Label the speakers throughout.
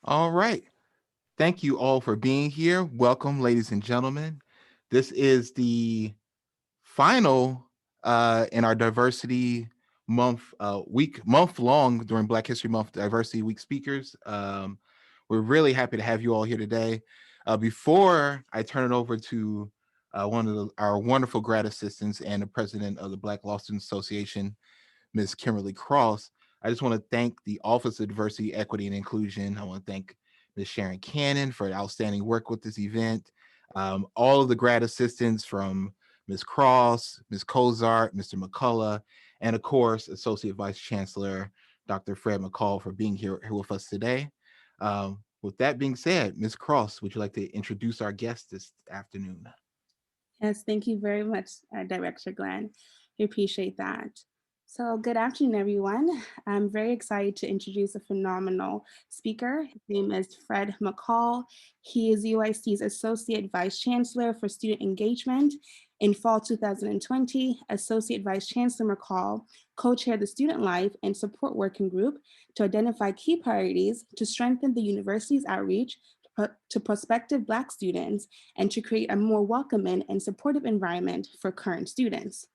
Speaker 1: All right. Thank you all for being here. Welcome, ladies and gentlemen. This is the final in our diversity month long during Black History Month Diversity Week speakers. We're really happy to have you all here today. Before I turn it over to our wonderful grad assistants and the president of the Black Law Students Association, Ms. Kimberly Cross, I just want to thank the Office of Diversity, Equity, and Inclusion. I want to thank Ms. Sharon Cannon for outstanding work with this event. All of the grad assistants from Ms. Cross, Ms. Cozart, Mr. McCullough, and of course, Associate Vice Chancellor Dr. Fred McCall for being here with us today. With that being said, Ms. Cross, would you like to introduce our guest this afternoon?
Speaker 2: Yes, thank you very much, Director Glenn. We appreciate that. So good afternoon, everyone. I'm very excited to introduce a phenomenal speaker. His name is Fred McCall. He is UIC's Associate Vice Chancellor for Student Engagement. In fall 2020, Associate Vice Chancellor McCall co-chaired the Student Life and Support Working Group to identify key priorities to strengthen the university's outreach to prospective Black students and to create a more welcoming and supportive environment for current students.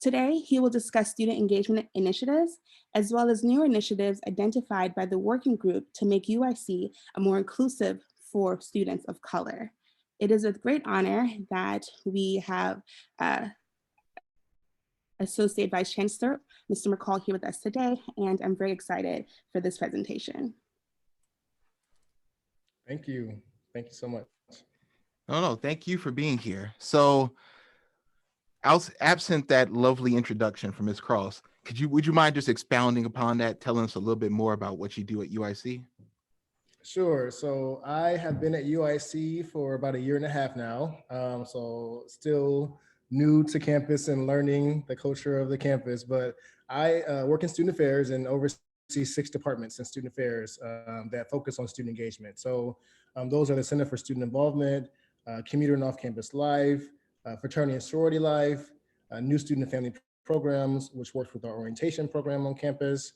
Speaker 2: Today, he will discuss student engagement initiatives, as well as new initiatives identified by the working group to make UIC a more inclusive for students of color. It is with great honor that we have Associate Vice Chancellor, Mr. McCall, here with us today, and I'm very excited for this presentation.
Speaker 3: Thank you. Thank you so much.
Speaker 1: No, thank you for being here. So, absent that lovely introduction from Ms. Cross, would you mind just expounding upon that, telling us a little bit more about what you do at UIC?
Speaker 3: Sure. So I have been at UIC for about a year and a half now. So still new to campus and learning the culture of the campus, but I work in student affairs and oversee 6 departments in student affairs that focus on student engagement. So those are the Center for Student Involvement, Commuter and Off-Campus Life, Fraternity and Sorority Life, New Student and Family Programs, which works with our orientation program on campus,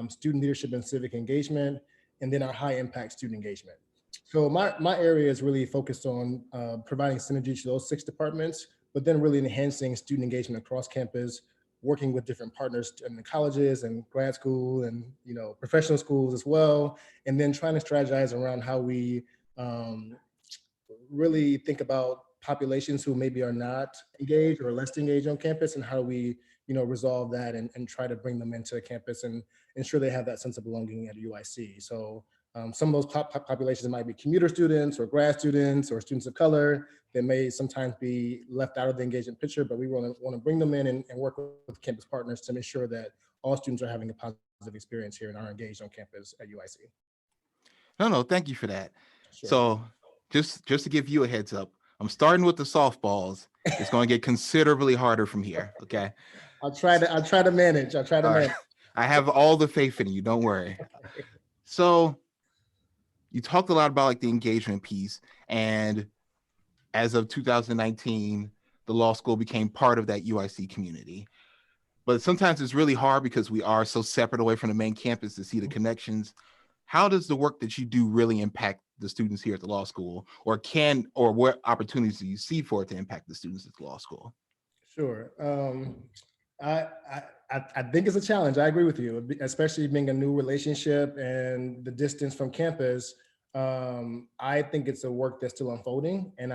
Speaker 3: Student Leadership and Civic Engagement, and then our high impact student engagement. So my area is really focused on providing synergy to those 6 departments, but then really enhancing student engagement across campus, working with different partners in the colleges and grad school and professional schools as well, and then trying to strategize around how we really think about populations who maybe are not engaged or less engaged on campus, and how we resolve that and try to bring them into campus and ensure they have that sense of belonging at UIC. So some of those populations might be commuter students or grad students or students of color that may sometimes be left out of the engagement picture, but we want to bring them in and work with campus partners to make sure that all students are having a positive experience here and are engaged on campus at UIC.
Speaker 1: No, thank you for that.
Speaker 3: Sure.
Speaker 1: So, just to give you a heads up, I'm starting with the softballs. It's going to get considerably harder from here. Okay.
Speaker 3: I'll try to manage. All
Speaker 1: right. I have all the faith in you. Don't worry. So, you talked a lot about like the engagement piece, and as of 2019, the law school became part of that UIC community. But sometimes it's really hard because we are so separate away from the main campus to see the connections. How does the work that you do really impact the students here at the law school, or what opportunities do you see for it to impact the students at the law school?
Speaker 3: Sure. I think it's a challenge. I agree with you, especially being a new relationship and the distance from campus. I think it's a work that's still unfolding. And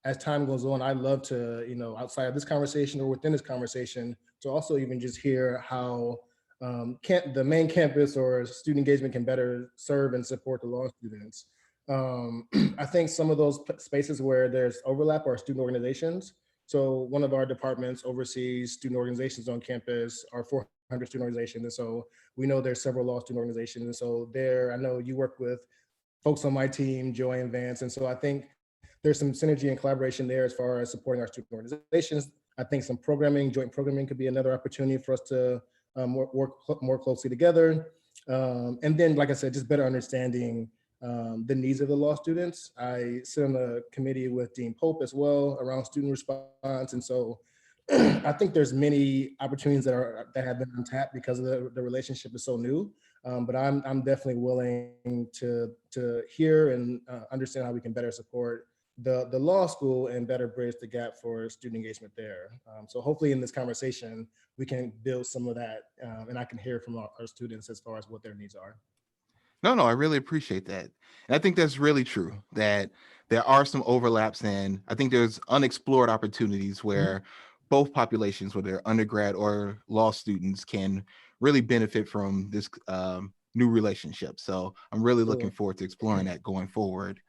Speaker 3: as time goes on, I love to, outside of this conversation or within this conversation, to also even just hear how the main campus or student engagement can better serve and support the law students. I think some of those spaces where there's overlap are student organizations. So one of our departments oversees student organizations on campus, our 400 student organizations. And so we know there's several law student organizations. And so I know you work with folks on my team, Joy and Vance. And so I think there's some synergy and collaboration there as far as supporting our student organizations. I think some joint programming could be another opportunity for us to work more closely together. And then, like I said, just better understanding the needs of the law students. I sit on a committee with Dean Pope as well around student response. And so I think there's many opportunities that have been untapped because of the relationship is so new. But I'm definitely willing to hear and understand how we can better support the law school and better bridge the gap for student engagement there. So hopefully in this conversation, we can build some of that, and I can hear from our students as far as what their needs are.
Speaker 1: No, I really appreciate that. And I think that's really true that there are some overlaps, and I think there's unexplored opportunities where both populations, whether they're undergrad or law students, can really benefit from this new relationship. So I'm really looking
Speaker 3: Absolutely.
Speaker 1: forward to exploring that going forward.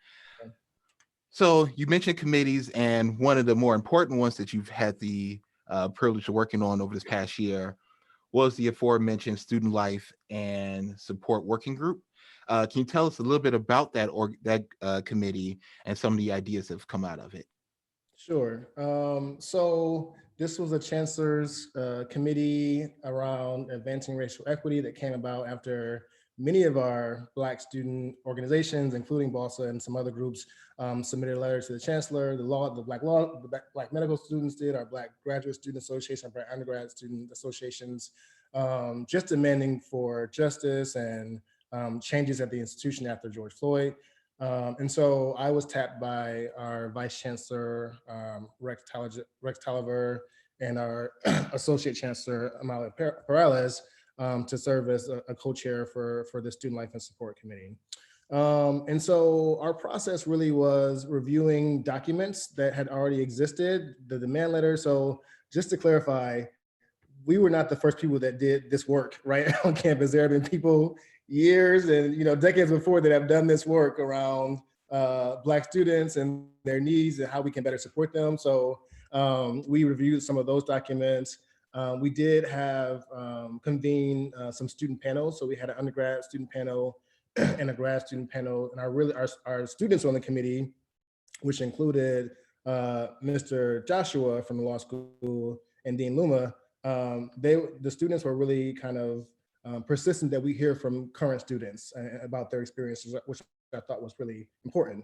Speaker 1: So you mentioned committees, and one of the more important ones that you've had the privilege of working on over this past year was the aforementioned Student Life and Support Working Group. Can you tell us a little bit about that committee and some of the ideas that have come out of it?
Speaker 3: Sure. So this was a chancellor's committee around advancing racial equity that came about after many of our Black student organizations, including BALSA and some other groups, submitted letters to the chancellor. The Black medical students did, our Black graduate student association, our Black undergrad student associations, just demanding for justice and changes at the institution after George Floyd. And so I was tapped by our Vice Chancellor, Rex Tolliver, and our Associate Chancellor, Amalia Perales, to serve as a co-chair for the Student Life and Support Committee. And so our process really was reviewing documents that had already existed, the demand letter. So just to clarify, we were not the first people that did this work right on campus. There have been people years and decades before that have done this work around Black students and their needs and how we can better support them. So we reviewed some of those documents. We did have convene some student panels. So we had an undergrad student panel and a grad student panel, and our students on the committee, which included Mr. Joshua from the law school and Dean Luma. The students were really kind of persistent that we hear from current students about their experiences, which I thought was really important.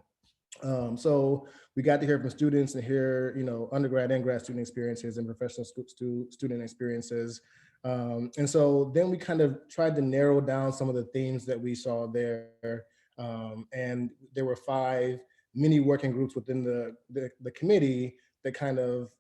Speaker 3: So we got to hear from students and hear, undergrad and grad student experiences and professional student experiences. And so then we kind of tried to narrow down some of the themes that we saw there. And there were 5 mini working groups within the committee that kind of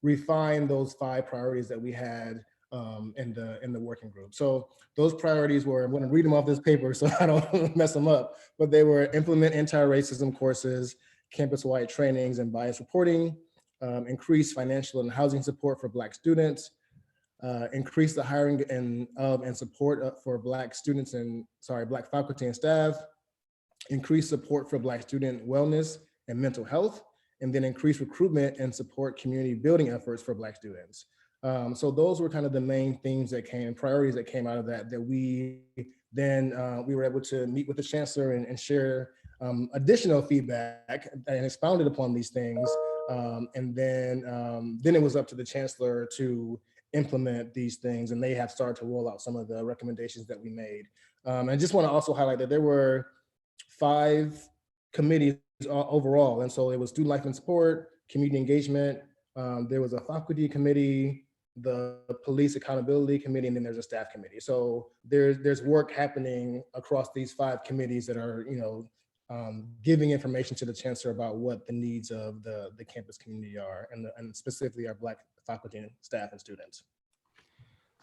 Speaker 3: refined those 5 priorities that we had in the working group. So those priorities were, I'm going to read them off this paper so I don't mess them up, but they were implement anti-racism courses, campus-wide trainings and bias reporting, increase financial and housing support for Black students, increase the hiring and support for Black students and, Black faculty and staff, increase support for Black student wellness and mental health, and then increase recruitment and support community building efforts for Black students. So those were kind of the main themes priorities that came out of that we were able to meet with the chancellor and share additional feedback and expounded upon these things. And then it was up to the chancellor to implement these things, and they have started to roll out some of the recommendations that we made. I just want to also highlight that there were 5 committees overall. And so it was Student Life and Support, Community Engagement, there was a faculty committee, the Police Accountability Committee, and then there's a staff committee. So there's work happening across these 5 committees that are, giving information to the chancellor about what the needs of the campus community are, and specifically our Black faculty and staff and students.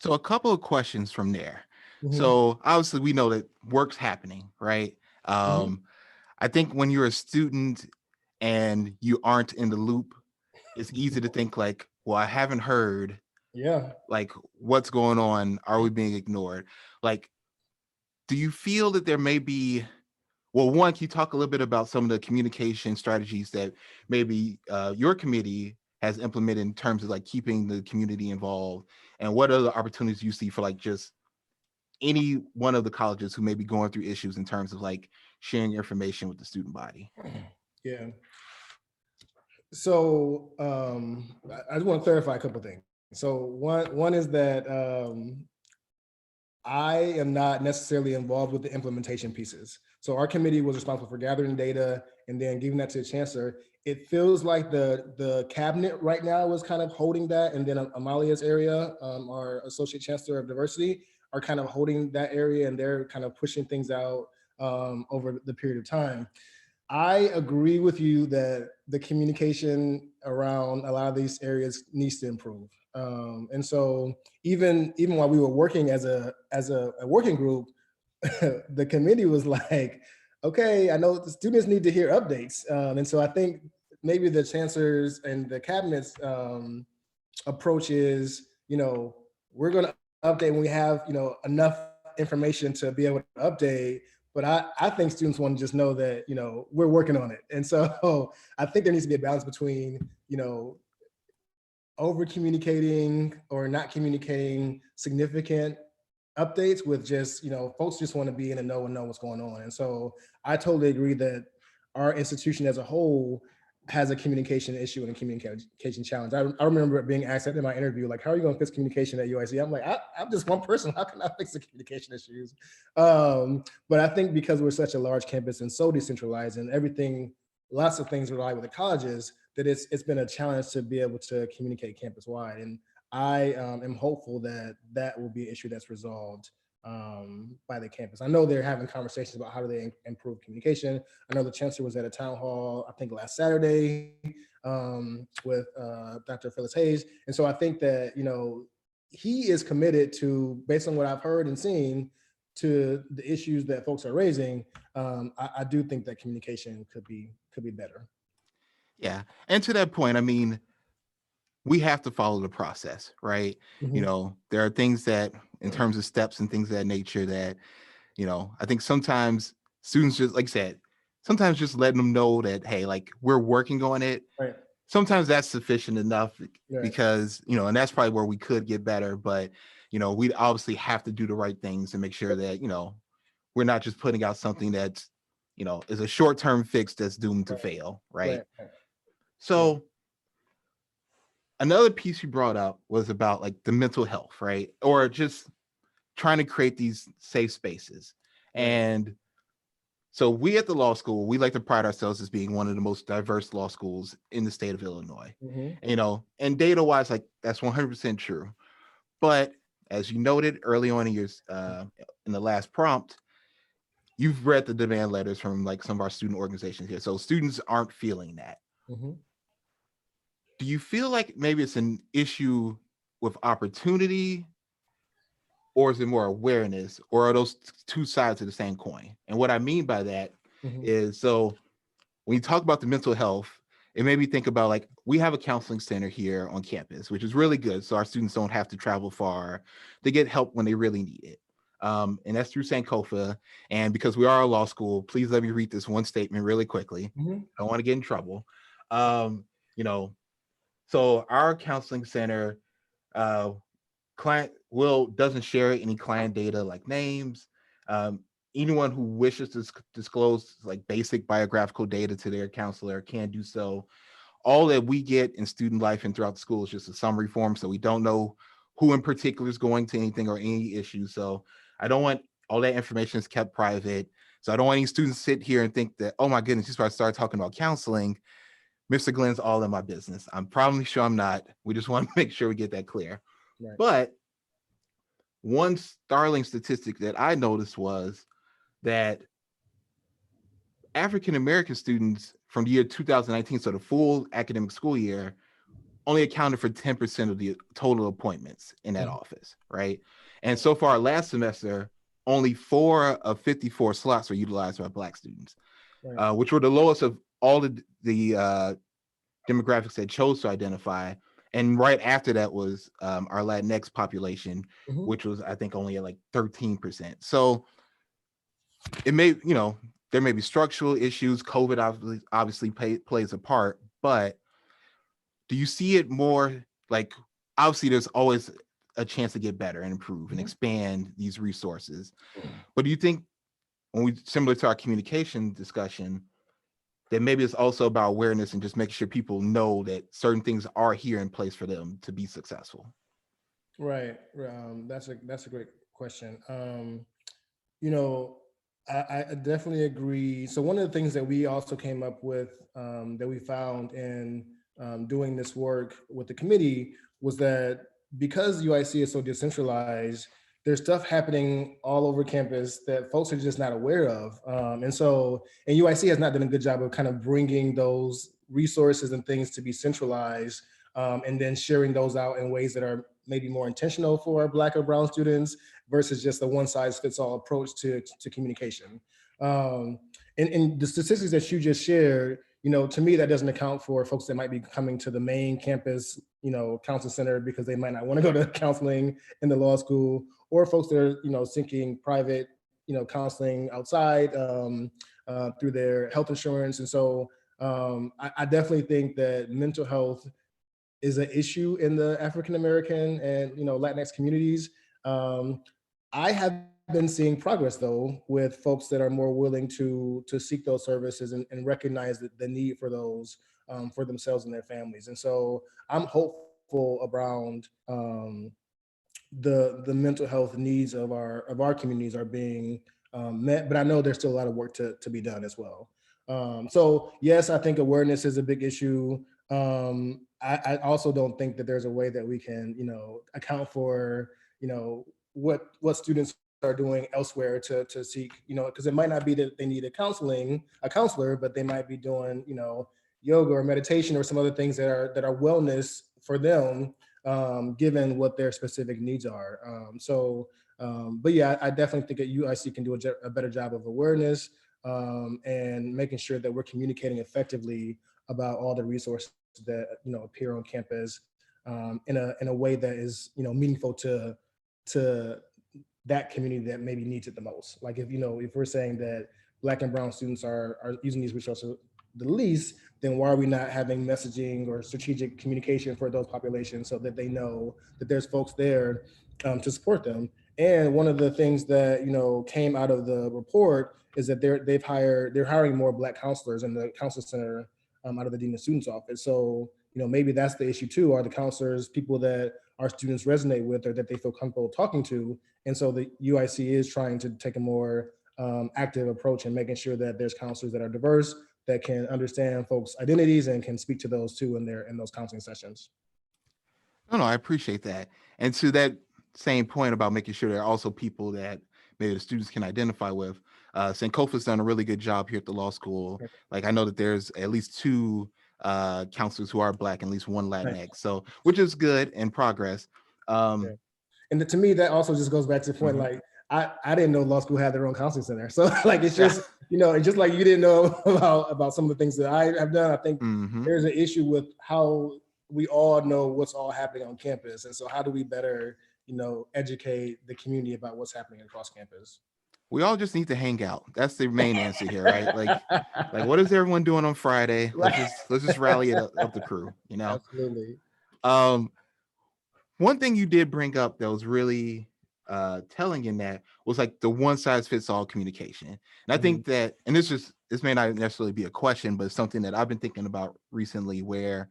Speaker 1: So a couple of questions from there.
Speaker 3: Mm-hmm.
Speaker 1: So obviously we know that work's happening, right?
Speaker 3: Mm-hmm.
Speaker 1: I think when you're a student and you aren't in the loop, it's easy to think like, well, I haven't heard, like, what's going on? Are we being ignored? Like, do you feel that there may be, well, one, can you talk a little bit about some of the communication strategies that maybe your committee has implemented in terms of like keeping the community involved, and what other opportunities you see for like just any one of the colleges who may be going through issues in terms of like sharing information with the student body?
Speaker 3: Yeah. So I just want to clarify a couple of things. So one is that I am not necessarily involved with the implementation pieces. So our committee was responsible for gathering data and then giving that to the chancellor. It feels like the cabinet right now is kind of holding that, and then Amalia's area, our associate chancellor of diversity, are kind of holding that area, and they're kind of pushing things out over the period of time. I agree with you that the communication around a lot of these areas needs to improve. And so even while we were working as a working group, the committee was like, okay, I know the students need to hear updates. And so I think maybe the chancellors and the cabinet's approach is, we're going to update when we have, enough information to be able to update. But I think students want to just know that, we're working on it. And so I think there needs to be a balance between, over communicating or not communicating significant updates with just, folks just want to be in the know and know what's going on. And so I totally agree that our institution as a whole has a communication issue and a communication challenge. I remember being asked in my interview, like, how are you going to fix communication at UIC? I'm like, I'm just one person. How can I fix the communication issues? But I think because we're such a large campus and so decentralized and everything, lots of things rely with the colleges, that it's been a challenge to be able to communicate campus wide. And I am hopeful that that will be an issue that's resolved by the campus. I know they're having conversations about how do they improve communication. I know the chancellor was at a town hall, I think last Saturday, with Dr. Phyllis Hayes. And so I think that, he is committed to, based on what I've heard and seen, to the issues that folks are raising. I do think that communication could be better.
Speaker 1: Yeah. And to that point, I mean, we have to follow the process, right?
Speaker 3: Mm-hmm.
Speaker 1: There are things that, in terms of steps and things of that nature, that, I think sometimes students just, like I said, sometimes just letting them know that, hey, like, we're working on it.
Speaker 3: Right.
Speaker 1: Sometimes that's sufficient enough,
Speaker 3: Right.
Speaker 1: because, and that's probably where we could get better, but, we obviously have to do the right things and make sure that, we're not just putting out something that's, is a short-term fix that's doomed to fail, right?
Speaker 3: Right.
Speaker 1: So another piece you brought up was about like the mental health, right? Or just trying to create these safe spaces.
Speaker 3: Right.
Speaker 1: And so we at the law school, we like to pride ourselves as being one of the most diverse law schools in the state of Illinois.
Speaker 3: Mm-hmm.
Speaker 1: And data wise, like, that's 100% true. But as you noted early on in your in the last prompt, you've read the demand letters from like some of our student organizations here. So students aren't feeling that.
Speaker 3: Mm-hmm.
Speaker 1: Do you feel like maybe it's an issue with opportunity, or is it more awareness, or are those two sides of the same coin? And what I mean by that is, so when you talk about the mental health, it made me think about, like, we have a counseling center here on campus, which is really good. So our students don't have to travel far to get help when they really need it. And that's through Sankofa. And because we are a law school, please let me read this one statement really quickly. I don't want to get in trouble. So our counseling center, client doesn't share any client data like names. Anyone who wishes to disclose like basic biographical data to their counselor can do so. All that we get in student life and throughout the school is just a summary form, so we don't know who in particular is going to anything or any issues. So I don't want all that information is kept private. So I don't want any students to sit here and think that, oh my goodness, just when I start talking about counseling, Mr. Glenn's all in my business. I'm probably sure I'm not. We just want to make sure we get that clear.
Speaker 3: Right.
Speaker 1: But one startling statistic that I noticed was that African-American students from the year 2019, so the full academic school year, only accounted for 10% of the total appointments in that office, right? And so far last semester, only 4 of 54 slots were utilized by Black students, which were the lowest of all the demographics that chose to identify. And right after that was our Latinx population, which was, I think, only at like 13%. So it may, there may be structural issues. COVID obviously plays a part, but do you see it more like, obviously there's always a chance to get better and improve and expand these resources. But do you think, when we, similar to our communication discussion, that maybe it's also about awareness and just making sure people know that certain things are here in place for them to be successful?
Speaker 3: Right. That's a great question. I definitely agree. So one of the things that we also came up with, that we found in doing this work with the committee, was that because UIC is so decentralized, there's stuff happening all over campus that folks are just not aware of. And UIC has not done a good job of kind of bringing those resources and things to be centralized, and then sharing those out in ways that are maybe more intentional for Black or brown students versus just a one size fits all approach to communication. And the statistics that you just shared, to me, that doesn't account for folks that might be coming to the main campus, counseling center because they might not want to go to counseling in the law school, or folks that are, seeking private, counseling outside through their health insurance. And so I definitely think that mental health is an issue in the African-American and, Latinx communities. I have been seeing progress though with folks that are more willing to seek those services and recognize the need for those for themselves and their families. And so I'm hopeful around the mental health needs of our communities are being met, but I know there's still a lot of work to be done as well. So yes, I think awareness is a big issue. I also don't think that there's a way that we can, account for, what students are doing elsewhere to seek, because it might not be that they need a counselor, but they might be doing, yoga or meditation or some other things that are wellness for them, given what their specific needs are. But yeah, I definitely think that UIC can do a better job of awareness, and making sure that we're communicating effectively about all the resources that appear on campus, in a way that is meaningful to that community that maybe needs it the most. Like if we're saying that Black and brown students are using these resources the least, then why are we not having messaging or strategic communication for those populations so that they know that there's folks there to support them? And one of the things that came out of the report is that they're hiring more Black counselors in the counseling center out of the dean of students office. So maybe that's the issue too. Are the counselors people that our students resonate with or that they feel comfortable talking to? And so the UIC is trying to take a more active approach in making sure that there's counselors that are diverse, that can understand folks' identities and can speak to those too in those counseling sessions.
Speaker 1: No, I appreciate that. And to that same point about making sure there are also people that maybe the students can identify with, Sankofa's done a really good job here at the law school. Like I know that there's at least two counselors who are Black and at least one Latinx, so which is good and progress.
Speaker 3: And to me, that also just goes back to the point, like, I didn't know law school had their own counseling center. So like, it's just, it's just like you didn't know about some of the things that I have done. I think there's an issue with how we all know what's all happening on campus. And so how do we better, educate the community about what's happening across campus?
Speaker 1: We all just need to hang out. That's the main answer here, right? Like what is everyone doing on Friday? Let's just rally it up the crew,
Speaker 3: Absolutely.
Speaker 1: One thing you did bring up that was really telling in that was like the one size fits all communication. And I think that, and this may not necessarily be a question, but it's something that I've been thinking about recently, where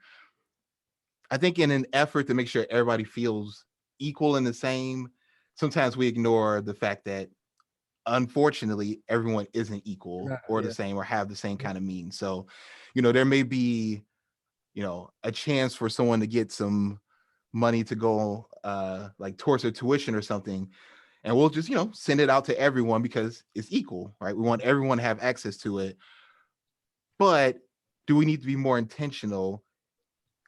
Speaker 1: I think in an effort to make sure everybody feels equal and the same, sometimes we ignore the fact that unfortunately everyone isn't equal or the same or have the same kind of means. So, there may be, a chance for someone to get some money to go like towards their tuition or something, and we'll just send it out to everyone because it's equal, right? We want everyone to have access to it. But do we need to be more intentional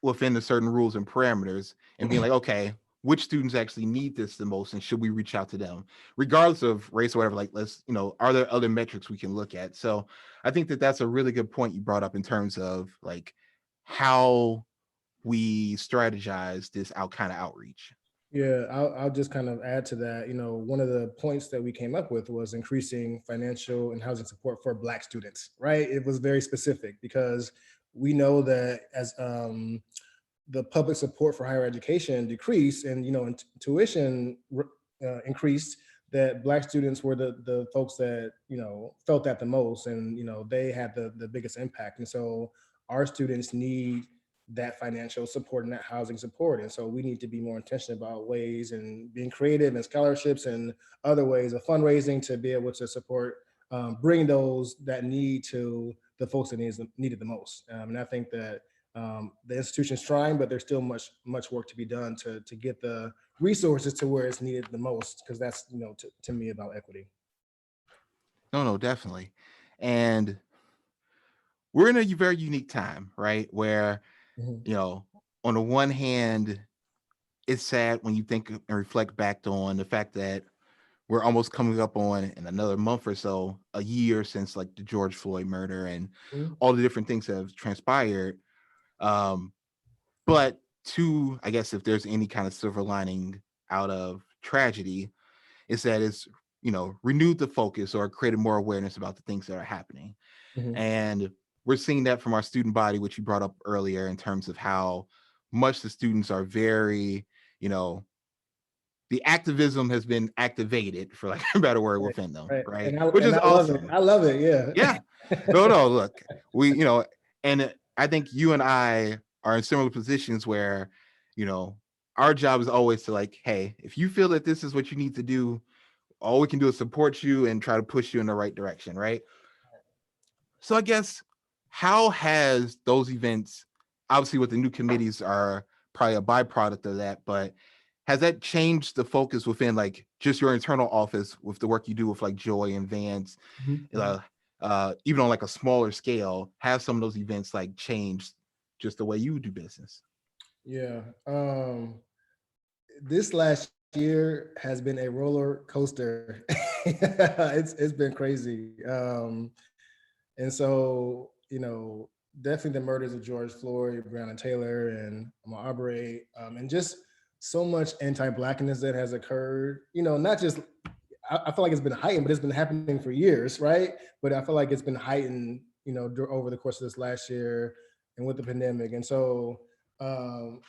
Speaker 1: within the certain rules and parameters and being like, okay, which students actually need this the most, and should we reach out to them regardless of race or whatever? Like, let's, are there other metrics we can look at? So I think that that's a really good point you brought up in terms of like how we strategize this kind of outreach.
Speaker 3: Yeah, I'll just kind of add to that. One of the points that we came up with was increasing financial and housing support for Black students, right? It was very specific because we know that as the public support for higher education decreased and, and tuition increased, that Black students were the folks that, felt that the most, and, they had the biggest impact. And so our students need that financial support and that housing support. And so we need to be more intentional about ways and being creative and scholarships and other ways of fundraising to be able to support, bring that need to the folks that need it the most. And I think that The institution's trying, but there's still much work to be done to get the resources to where it's needed the most, because that's, to me, about equity.
Speaker 1: No, definitely. And we're in a very unique time, right? Where,
Speaker 3: Mhm.
Speaker 1: On the one hand, it's sad when you think and reflect back on the fact that we're almost coming up on in another month or so, a year since like the George Floyd murder and
Speaker 3: Mhm.
Speaker 1: all the different things that have transpired. Um, but I guess if there's any kind of silver lining out of tragedy, is that it's, renewed the focus or created more awareness about the things that are happening.
Speaker 3: Mhm.
Speaker 1: And we're seeing that from our student body, which you brought up earlier, in terms of how much the students are very, the activism has been activated, for like a better word,
Speaker 3: Right,
Speaker 1: within them,
Speaker 3: right.
Speaker 1: right?
Speaker 3: And
Speaker 1: Which is
Speaker 3: I love it.
Speaker 1: awesome.
Speaker 3: I love it. Yeah.
Speaker 1: Yeah. No, look, and I think you and I are in similar positions where, our job is always to like, hey, if you feel that this is what you need to do, all we can do is support you and try to push you in the right direction, right? So I guess, how has those events, obviously with the new committees are probably a byproduct of that, but has that changed the focus within like just your internal office with the work you do with like Joy and Vance,
Speaker 3: Mhm.
Speaker 1: uh, even on like a smaller scale? Have some of those events like changed just the way you do business?
Speaker 3: Yeah. This last year has been a roller coaster. It's been crazy. And so, definitely the murders of George Floyd, Breonna Taylor, and Ahmaud Arbery, and just so much anti-Blackness that has occurred. Not just, I feel like it's been heightened, but it's been happening for years, right? But I feel like it's been heightened, over the course of this last year and with the pandemic. And so, um,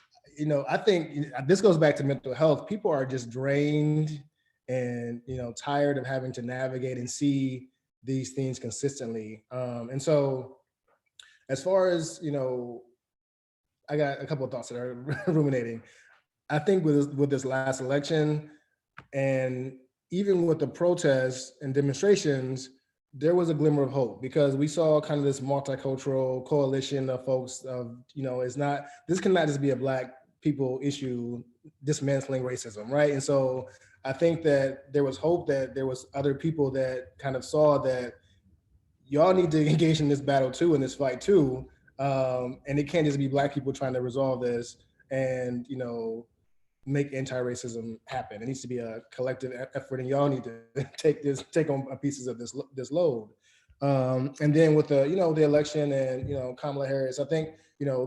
Speaker 3: I think this goes back to mental health. People are just drained and, tired of having to navigate and see these things consistently. And so, as far as, I got a couple of thoughts that are ruminating. I think with this last election, and even with the protests and demonstrations, there was a glimmer of hope, because we saw kind of this multicultural coalition of folks of, this cannot just be a Black people issue, dismantling racism, right? And so I think that there was hope that there was other people that kind of saw that y'all need to engage in this battle too, in this fight too. And it can't just be Black people trying to resolve this and, make anti-racism happen. It needs to be a collective effort, and y'all need to take on pieces of this load. And then with the election and Kamala Harris, I think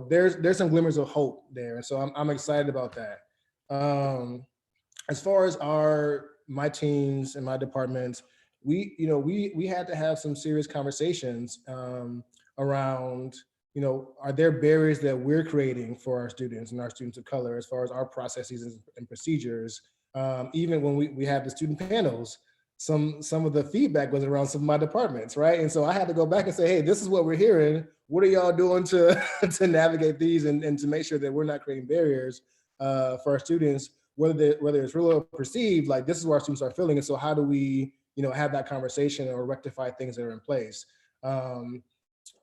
Speaker 3: there's some glimmers of hope there, and so I'm excited about that. As far as my teams and my departments, we had to have some serious conversations around, are there barriers that we're creating for our students and our students of color as far as our processes and procedures? Even when we have the student panels, some of the feedback was around some of my departments, right? And so I had to go back and say, hey, this is what we're hearing. What are y'all doing to to navigate these and to make sure that we're not creating barriers for our students, whether it's real or perceived? Like, this is where our students are feeling, and so how do we have that conversation or rectify things that are in place?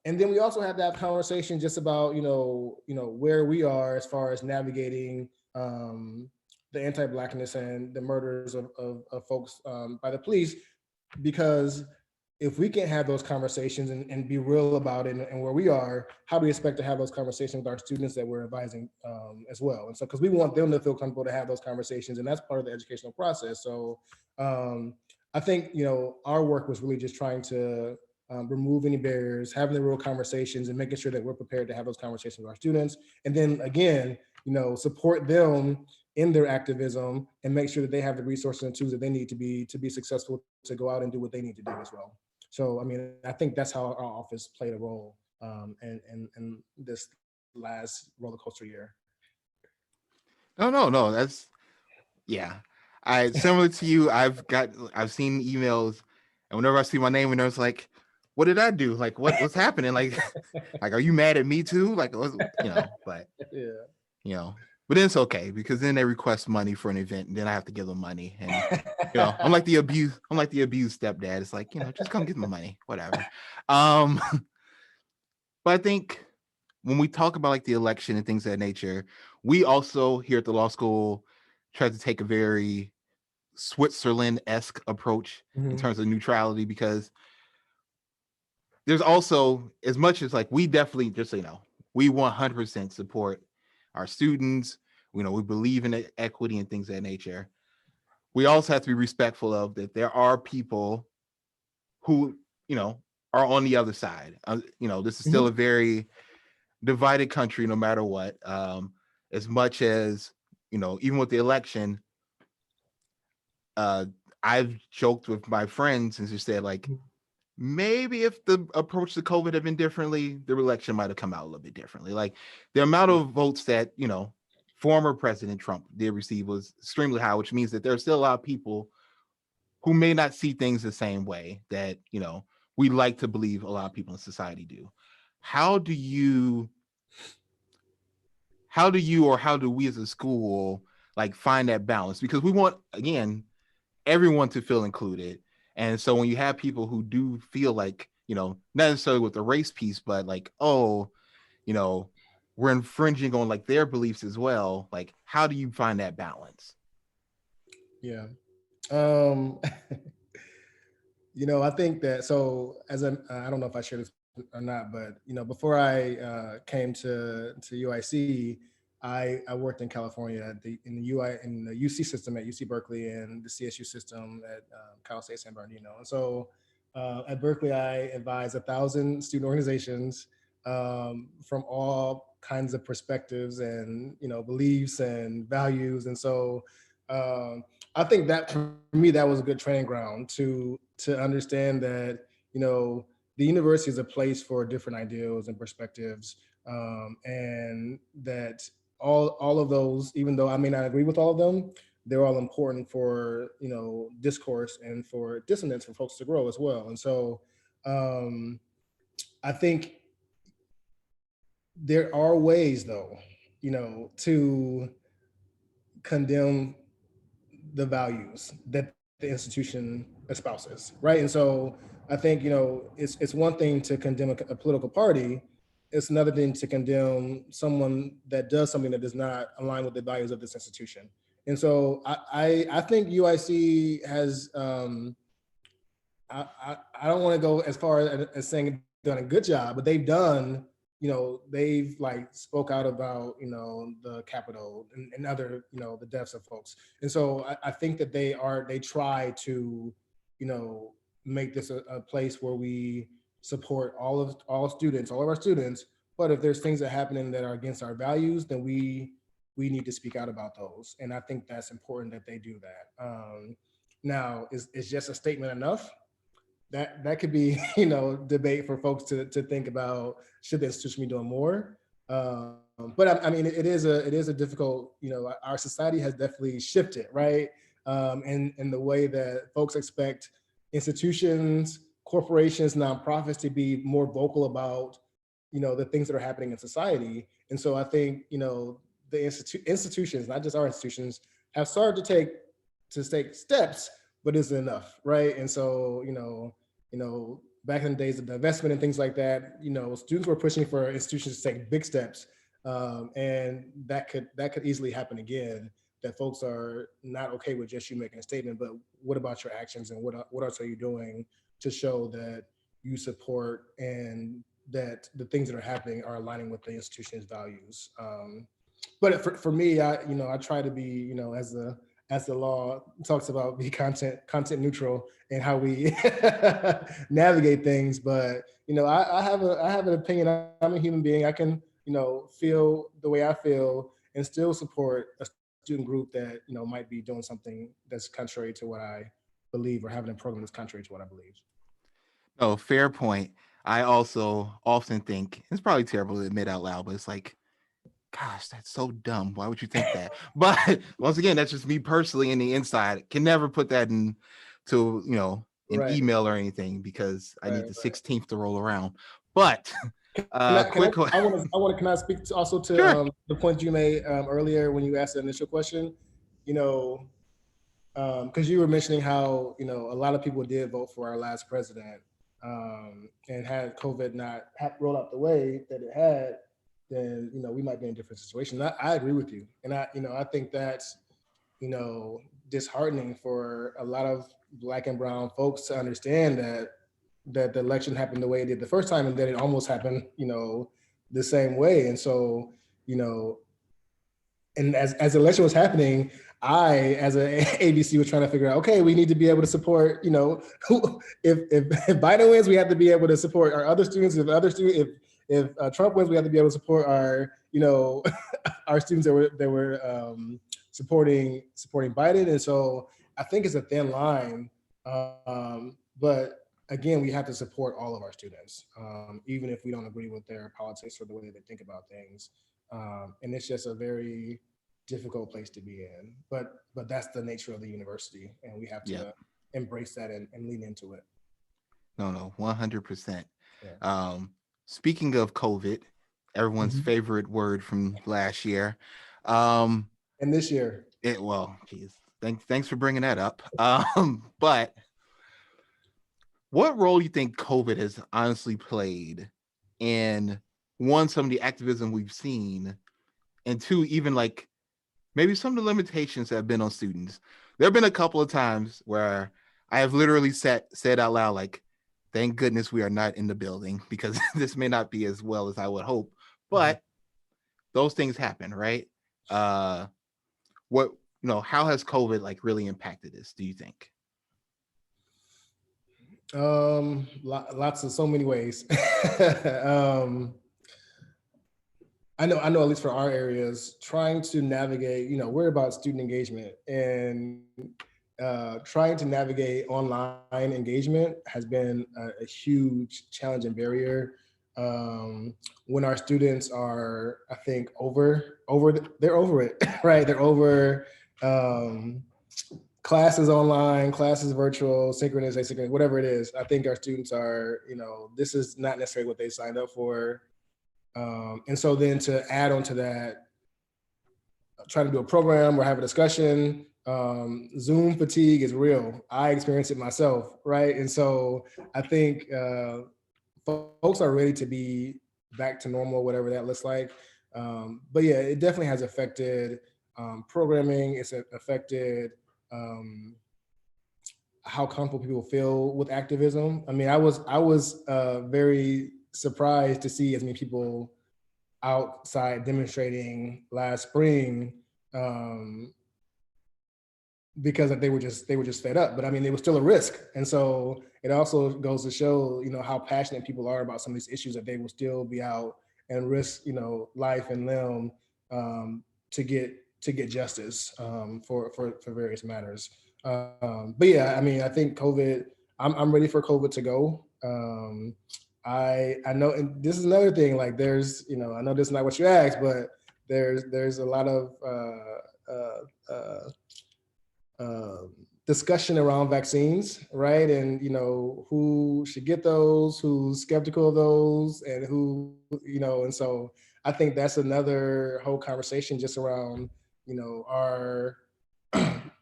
Speaker 3: And then we also have that conversation just about where we are as far as navigating the anti-Blackness and the murders of folks by the police, because if we can't have those conversations and be real about it and where we are, how do we expect to have those conversations with our students that we're advising as well? And so, because we want them to feel comfortable to have those conversations, and that's part of the educational process. So I think, our work was really just trying to remove any barriers, having the real conversations, and making sure that we're prepared to have those conversations with our students. And then again, support them in their activism and make sure that they have the resources and tools that they need to be successful to go out and do what they need to do as well. So, I mean, I think that's how our office played a role in this last roller coaster year.
Speaker 1: No. Yeah. Similar to you, I've seen emails, and whenever I see my name, and it's like, what did I do? Like, what's happening? Like, are you mad at me too? Like, but
Speaker 3: Yeah.
Speaker 1: but then it's okay, because then they request money for an event, and then I have to give them money, and I'm like the abused stepdad. It's like, just come get my money, whatever. But I think when we talk about like the election and things of that nature, we also here at the law school try to take a very Switzerland-esque approach in terms of neutrality, because there's also, as much as like we definitely, just so you know, we 100% support our students. You know, we believe in equity and things of that nature. We also have to be respectful of that there are people who, you know, are on the other side. You know, this is still a very divided country no matter what. As much as, you know, even with the election, I've joked with my friends and just said, like, maybe if the approach to COVID had been differently, the election might have come out a little bit differently. Like, the amount of votes that, you know, former President Trump did receive was extremely high, which means that there's still a lot of people who may not see things the same way that, you know, we like to believe a lot of people in society do. How do you or how do we as a school like find that balance? Because we want, again, everyone to feel included. And so when you have people who do feel like, you know, not necessarily with the race piece, but like, oh, you know, we're infringing on like their beliefs as well, like how do you find that balance?
Speaker 3: Yeah. Um, you know, I think that, so as I don't know if I shared this or not, but, you know, before I came to UIC, I worked in California in the UC system at UC Berkeley and the CSU system at Cal State San Bernardino. And so at Berkeley, I advise 1,000 student organizations from all kinds of perspectives and, you know, beliefs and values. And so I think that for me, that was a good training ground to understand that, you know, the university is a place for different ideals and perspectives, and that all of those, even though I may not agree with all of them, they're all important for, you know, discourse and for dissonance for folks to grow as well. And so I think there are ways, though, you know, to condemn the values that the institution espouses, right? And so I think, you know, it's one thing to condemn a political party. It's another thing to condemn someone that does something that does not align with the values of this institution. And so I think UIC has, I don't want to go as far as saying done a good job, but they've done, you know, they've like spoke out about, you know, the Capitol and other, you know, the deaths of folks. And so I think that they try to, you know, make this a place where we support all students, all of our students. But if there's things that happen that are against our values, then we need to speak out about those. And I think that's important that they do that. Now, is just a statement enough? That could be, you know, debate for folks to think about, should the institution be doing more? But I mean, it is a difficult, you know, our society has definitely shifted, right? In the way that folks expect institutions, corporations, nonprofits to be more vocal about, you know, the things that are happening in society. And so I think, you know, the institutions, not just our institutions, have started to take steps, but isn't enough, right? And so, you know, back in the days of the investment and things like that, you know, students were pushing for institutions to take big steps, and that could easily happen again. That folks are not okay with just you making a statement, but what about your actions and what else are you doing to show that you support and that the things that are happening are aligning with the institution's values. But for me, I try to be, you know, as the law talks about, be content neutral and how we navigate things. But, you know, I have an opinion. I'm a human being. I can, you know, feel the way I feel and still support a student group that, you know, might be doing something that's contrary to what I believe, or having a program that's contrary to what I believe.
Speaker 1: Oh, fair point. I also often think, it's probably terrible to admit out loud, but it's like, gosh, that's so dumb. Why would you think that? But once again, that's just me personally in the inside. Can never put that in to, you know, an
Speaker 3: Right.
Speaker 1: email or anything, because I need
Speaker 3: Right.
Speaker 1: the 16th to roll around. But
Speaker 3: can I speak also to
Speaker 1: Sure.
Speaker 3: the point you made earlier when you asked the initial question? You know, because you were mentioning how, you know, a lot of people did vote for our last president, and had COVID not rolled out the way that it had, then we might be in a different situation. I agree with you, and I think that's disheartening for a lot of Black and brown folks to understand that the election happened the way it did the first time, and that it almost happened the same way. And so and as the election was happening, I, as a ABC, was trying to figure out, okay, we need to be able to support, if Biden wins, we have to be able to support our other students. If Trump wins, we have to be able to support our, our students that were supporting Biden. And so I think it's a thin line, but again, we have to support all of our students, even if we don't agree with their politics or the way that they think about things. And it's just a very difficult place to be in, but that's the nature of the university, and we have to embrace that and lean into it.
Speaker 1: No, 100%. Speaking of COVID, everyone's favorite word from last year,
Speaker 3: and this year,
Speaker 1: thanks for bringing that up. But what role do you think COVID has honestly played in, one, some of the activism we've seen, and two, even like maybe some of the limitations that have been on students? There have been a couple of times where I have literally said out loud, like, thank goodness we are not in the building, because this may not be as well as I would hope. But those things happen, right? How has COVID like really impacted this, do you think?
Speaker 3: Lots of so many ways. I know at least for our areas, trying to navigate, we're about student engagement, and trying to navigate online engagement has been a huge challenge and barrier. When our students are, I think, they're over it, right? They're over classes online, classes virtual, synchronous, asynchronous, whatever it is. I think our students are, this is not necessarily what they signed up for. And so then to add on to that, trying to do a program or have a discussion, Zoom fatigue is real. I experience it myself, right? And so I think folks are ready to be back to normal, whatever that looks like. But yeah, it definitely has affected programming. It's affected how comfortable people feel with activism. I mean, I was very surprised to see as many people outside demonstrating last spring, because they were just fed up. But I mean, it was still a risk, and so it also goes to show how passionate people are about some of these issues, that they will still be out and risk life and limb to get justice for various matters. But yeah, I mean, I think COVID. I'm ready for COVID to go. I know, and this is another thing. Like, there's I know this is not what you asked, but there's a lot of discussion around vaccines, right? And who should get those, who's skeptical of those, and who and so I think that's another whole conversation just around our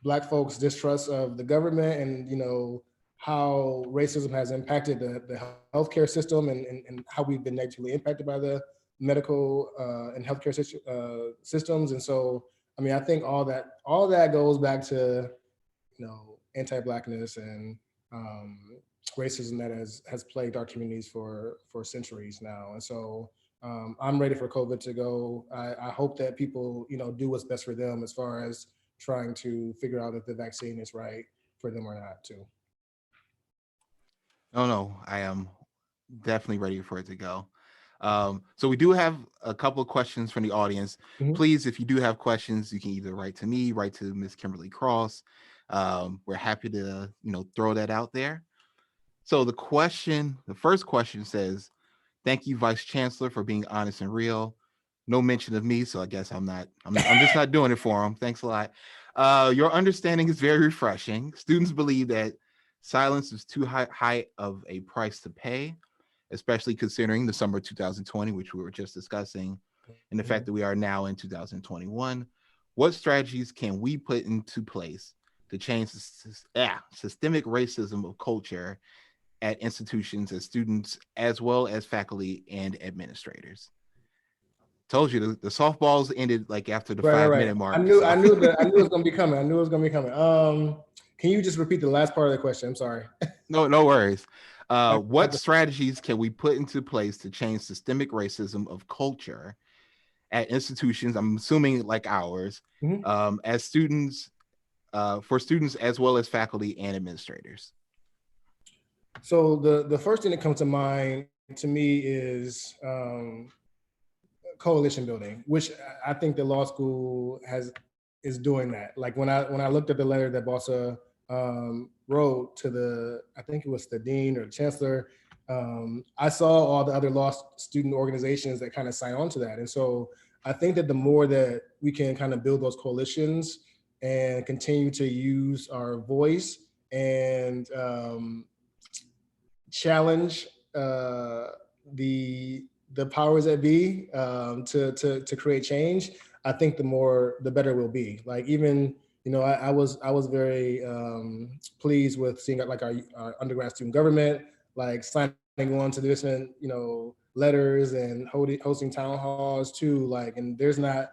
Speaker 3: Black folks' distrust of the government, and how racism has impacted the healthcare system, and how we've been negatively impacted by the medical and healthcare systems. And so I mean, I think all that goes back to anti-Blackness and racism that has plagued our communities for centuries now. And so I'm ready for COVID to go. I hope that people do what's best for them as far as trying to figure out if the vaccine is right for them or not too.
Speaker 1: No, I am definitely ready for it to go. So we do have a couple of questions from the audience. Please, if you do have questions, you can either write to me, write to Miss Kimberly Cross. We're happy to, throw that out there. So the first question says, thank you, Vice Chancellor, for being honest and real. No mention of me, so I guess I'm just not doing it for him. Thanks a lot. Your understanding is very refreshing. Students believe that silence is too high of a price to pay, especially considering the summer 2020, which we were just discussing, and the fact that we are now in 2021. What strategies can we put into place to change systemic racism of culture at institutions as students, as well as faculty and administrators? Told you the softballs ended like after the
Speaker 3: Right.
Speaker 1: 5-minute mark.
Speaker 3: I knew
Speaker 1: so.
Speaker 3: I knew it was gonna be coming. I knew it was gonna be coming. Can you just repeat the last part of the question? I'm sorry.
Speaker 1: No worries. What
Speaker 3: Okay.
Speaker 1: strategies can we put into place to change systemic racism of culture at institutions? I'm assuming like ours,
Speaker 3: Mhm.
Speaker 1: as students, for students as well as faculty and administrators.
Speaker 3: So the first thing that comes to mind to me is coalition building, which I think the law school is doing that. Like when I looked at the letter that Bossa wrote to I think it was the dean or the chancellor, I saw all the other law student organizations that kind of sign on to that. And so I think that the more that we can kind of build those coalitions and continue to use our voice and challenge the powers that be to create change, I think the better we'll be. Like even, I was very pleased with seeing like our undergrad student government, like signing on to different, letters and hosting town halls too. Like, and there's not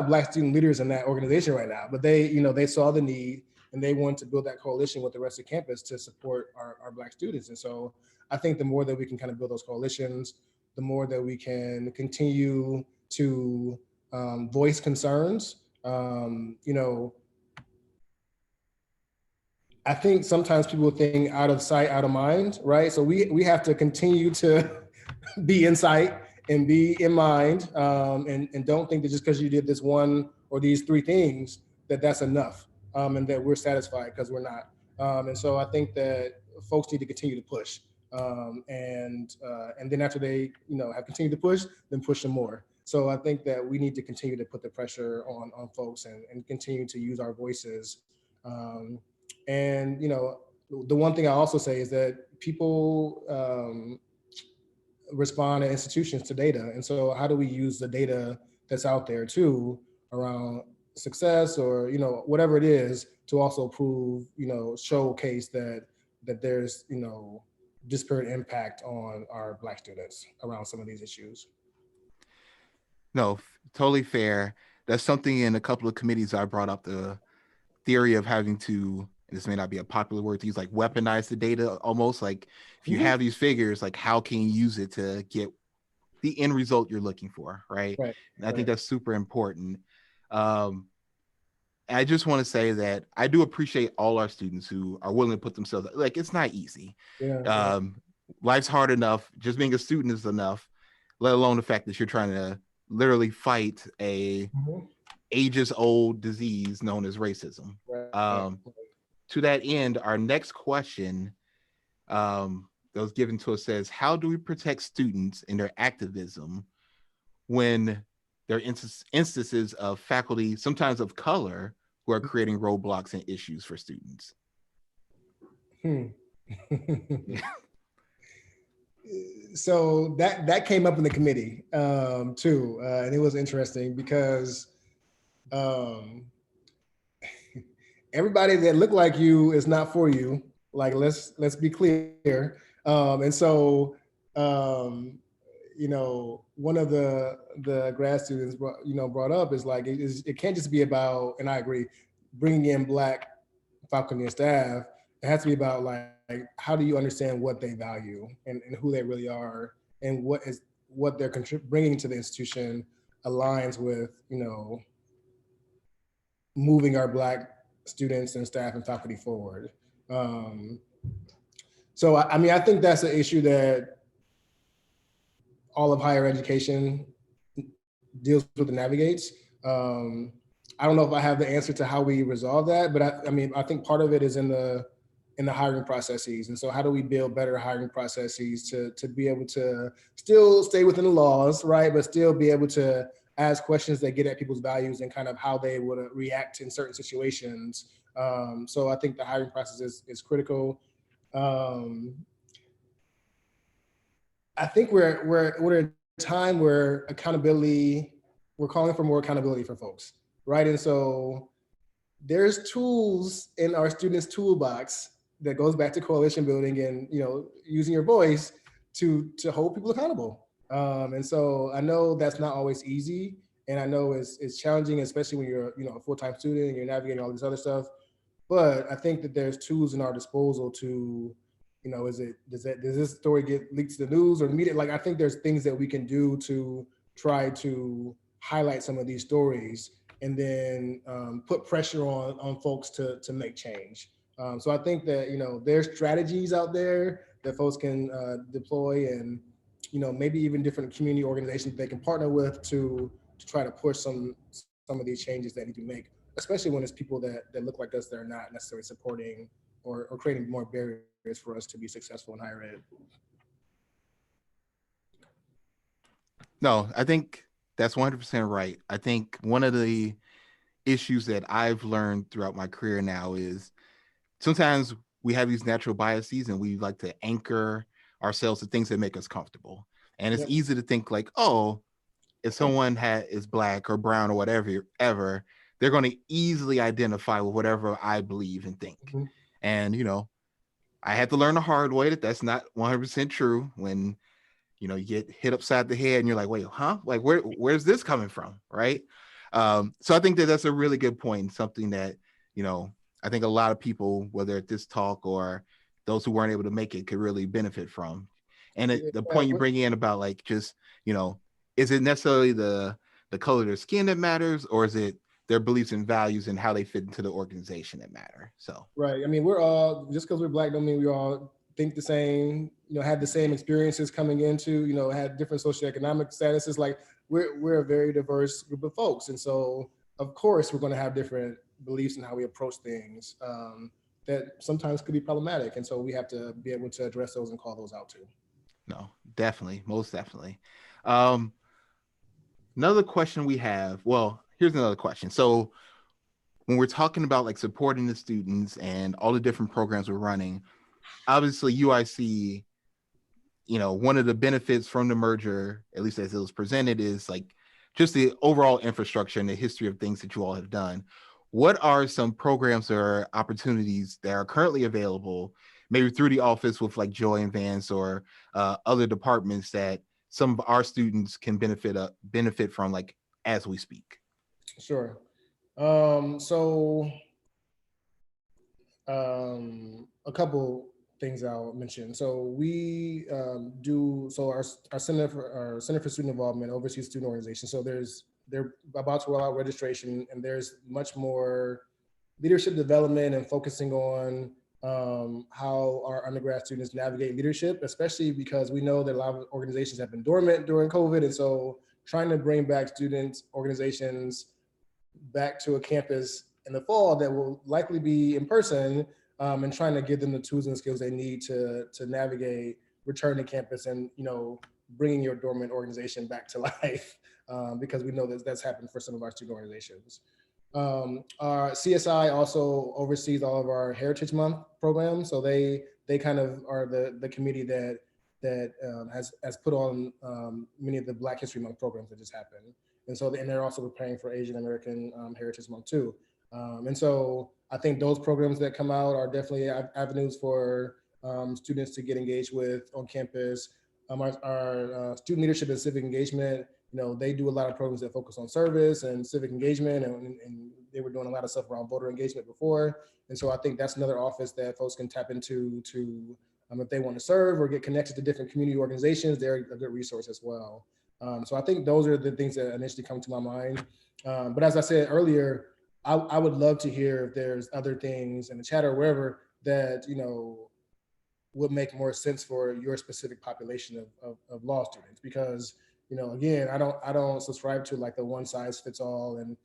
Speaker 3: Black student leaders in that organization right now, but they saw the need and they want to build that coalition with the rest of campus to support our Black students. And so I think the more that we can kind of build those coalitions, the more that we can continue to voice concerns. I think sometimes people think out of sight, out of mind, right? So we have to continue to be in sight and be in mind, and don't think that just because you did this one or these three things that's enough, and that we're satisfied, because we're not. And so I think that folks need to continue to push, and then after they have continued to push, then push some more. So I think that we need to continue to put the pressure on folks and continue to use our voices. And the one thing I also say is that people respond to institutions to data. And so how do we use the data that's out there too around success or, whatever it is, to also prove, showcase that there's, disparate impact on our Black students around some of these issues.
Speaker 1: No, totally fair. That's something in a couple of committees I brought up, the theory of having to, and this may not be a popular word to use, like weaponize the data almost. Like if you have these figures, like how can you use it to get the end result you're looking for, right?
Speaker 3: Right.
Speaker 1: And I think that's super important. I just want to say that I do appreciate all our students who are willing to put themselves, like it's not easy.
Speaker 3: Yeah.
Speaker 1: Life's hard enough. Just being a student is enough, let alone the fact that you're trying to literally fight a ages old disease known as racism.
Speaker 3: Right.
Speaker 1: To that end, our next question that was given to us says, how do we protect students in their activism when there are instances of faculty, sometimes of color, who are creating roadblocks and issues for students?
Speaker 3: So that came up in the committee too, and it was interesting because everybody that looked like you is not for you. Like let's be clear. And so one of the grad students brought up is like it can't just be about, and I agree, bringing in Black faculty and staff. It has to be about like how do you understand what they value and who they really are, and what they're bringing to the institution aligns with moving our Black students and staff and faculty forward. So I mean, I think that's an issue that all of higher education deals with and navigates. I don't know if I have the answer to how we resolve that, but I mean, I think part of it is in the hiring processes. And so how do we build better hiring processes to be able to still stay within the laws, right? But still be able to ask questions that get at people's values and kind of how they would react in certain situations. So I think the hiring process is critical. I think we're at a time where we're calling for more accountability for folks, right? And so there's tools in our students' toolbox that goes back to coalition building and using your voice to hold people accountable. And so I know that's not always easy, and I know it's challenging, especially when you're a full-time student and you're navigating all this other stuff. But I think that there's tools in our disposal to, does this story get leaked to the news or the media? Like, I think there's things that we can do to try to highlight some of these stories, and then put pressure on folks to make change. So I think that there's strategies out there that folks can deploy, and maybe even different community organizations they can partner with to try to push some of these changes that need to be made, especially when it's people that look like us that are not necessarily supporting or creating more barriers for us to be successful in higher ed.
Speaker 1: No, I think that's 100% right. I think one of the issues that I've learned throughout my career now is sometimes we have these natural biases and we like to anchor ourselves to things that make us comfortable. And it's
Speaker 3: Yep.
Speaker 1: easy to think like, oh, if someone is black or brown or whatever, they're going to easily identify with whatever I believe and think.
Speaker 3: Mm-hmm.
Speaker 1: And, I had to learn the hard way that that's not 100% true when, you get hit upside the head and you're like, wait, huh? Like, where's this coming from? Right. So I think that that's a really good point. Something that, I think a lot of people, whether at this talk or those who weren't able to make it, could really benefit from. And the
Speaker 3: Yeah,
Speaker 1: point you bring in about like, just, is it necessarily the color of their skin that matters, or is it their beliefs and values and how they fit into the organization that matter? So,
Speaker 3: right. I mean, we're all, just because we're black don't mean we all think the same, had the same experiences coming into, had different socioeconomic statuses. Like, we're a very diverse group of folks. And so, of course, we're going to have different beliefs in how we approach things that sometimes could be problematic. And so we have to be able to address those and call those out too.
Speaker 1: no, definitely, most definitely. Um, Another question we have, well, here's another question. So when we're talking about like supporting the students and all the different programs we're running, obviously UIC, one of the benefits from the merger, at least as it was presented, is like just the overall infrastructure and the history of things that you all have done. What are some programs or opportunities that are currently available, maybe through the office with like Joy and Vance or other departments that some of our students can benefit from, like as we speak?
Speaker 3: Sure. So a couple things I'll mention. So we so our Center for Student Involvement oversees student organizations. So they're about to roll out registration, and there's much more leadership development and focusing on how our undergrad students navigate leadership, especially because we know that a lot of organizations have been dormant during COVID. And so trying to bring back student organizations back to a campus in the fall that will likely be in person, and trying to give them the tools and skills they need to navigate return to campus and bringing your dormant organization back to life, because we know that that's happened for some of our student organizations. Our CSI also oversees all of our Heritage Month programs, so they kind of are the committee that has put on many of the Black History Month programs that just happened. And so, and they're also preparing for Asian American Heritage Month too. And so I think those programs that come out are definitely avenues for students to get engaged with on campus. Our student leadership and civic engagement, they do a lot of programs that focus on service and civic engagement, and they were doing a lot of stuff around voter engagement before. And so I think that's another office that folks can tap into if they want to serve or get connected to different community organizations. They're a good resource as well. So I think those are the things that initially come to my mind. But as I said earlier, I would love to hear if there's other things in the chat or wherever that, would make more sense for your specific population of law students. Because, again, I don't subscribe to like the one size fits all. And,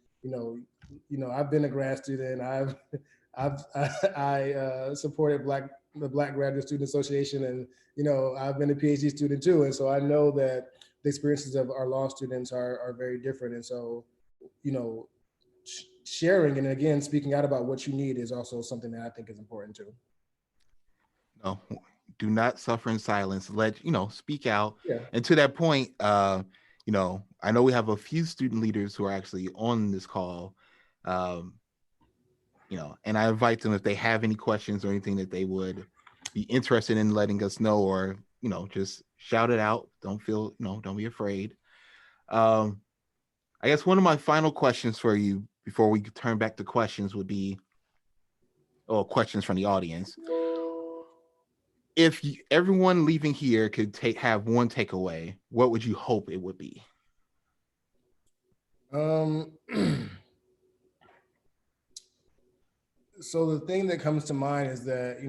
Speaker 3: I've been a grad student. I supported the Black Graduate Student Association, and I've been a PhD student too, and so I know that the experiences of our law students are very different. And so, sharing and again speaking out about what you need is also something that I think is important too.
Speaker 1: No, do not suffer in silence. Speak out.
Speaker 3: Yeah.
Speaker 1: And to that point, I know we have a few student leaders who are actually on this call. Um, and I invite them if they have any questions or anything that they would be interested in letting us know, or just shout it out. Don't feel, don't be afraid. I guess one of my final questions for you before we turn back to questions would be, or questions from the audience. If everyone leaving here could have one takeaway, what would you hope it would be?
Speaker 3: So the thing that comes to mind is that,